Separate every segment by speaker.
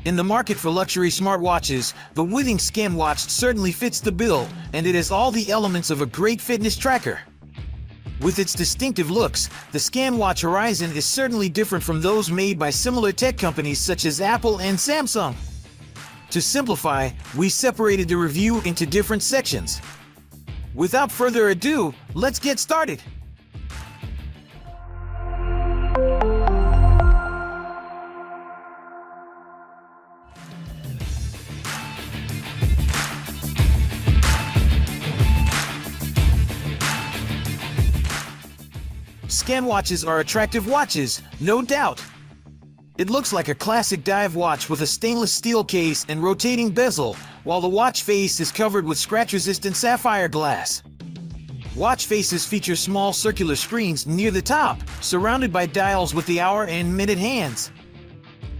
Speaker 1: In the market for luxury smartwatches, the Withings Scanwatch certainly fits the bill, and it has all the elements of a great fitness tracker. With its distinctive looks, the ScanWatch Horizon is certainly different from those made by similar tech companies such as Apple and Samsung. To simplify, we separated the review into different sections. Without further ado, let's get started. ScanWatches are attractive watches, no doubt. It looks like a classic dive watch with a stainless steel case and rotating bezel, while the watch face is covered with scratch-resistant sapphire glass. Watch faces feature small circular screens near the top, surrounded by dials with the hour and minute hands.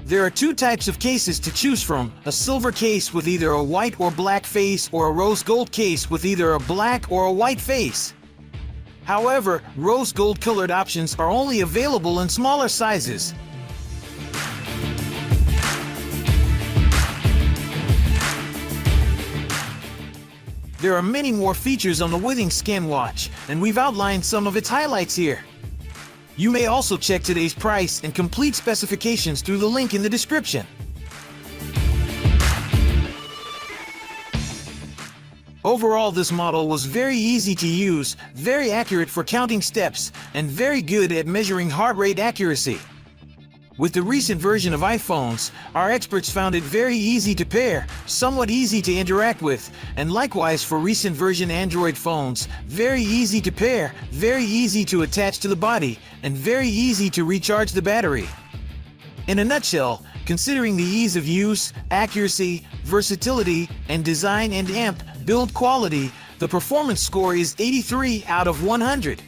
Speaker 1: There are two types of cases to choose from: a silver case with either a white or black face, or a rose gold case with either a black or a white face. However, rose gold colored options are only available in smaller sizes. There are many more features on the Withings Scanwatch, and we've outlined some of its highlights here. You may also check today's price and complete specifications through the link in the description. Overall, this model was very easy to use, very accurate for counting steps, and very good at measuring heart rate accuracy. With the recent version of iPhones, our experts found it very easy to pair, somewhat easy to interact with, and likewise for recent version Android phones, very easy to pair, very easy to attach to the body, and very easy to recharge the battery. In a nutshell, considering the ease of use, accuracy, versatility, and design and amp build quality, the performance score is 83 out of 100.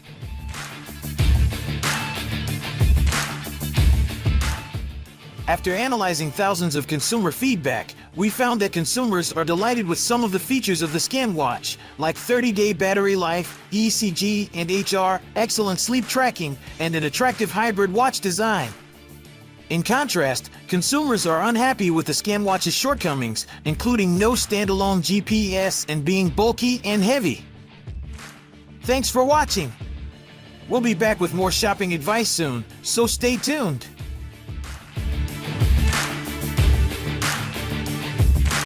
Speaker 1: After analyzing thousands of consumer feedback, we found that consumers are delighted with some of the features of the ScanWatch, like 30-day battery life, ECG and HR, excellent sleep tracking, and an attractive hybrid watch design. In contrast, consumers are unhappy with the ScanWatch's shortcomings, including no standalone GPS and being bulky and heavy. Thanks for watching. We'll be back with more shopping advice soon, so stay tuned.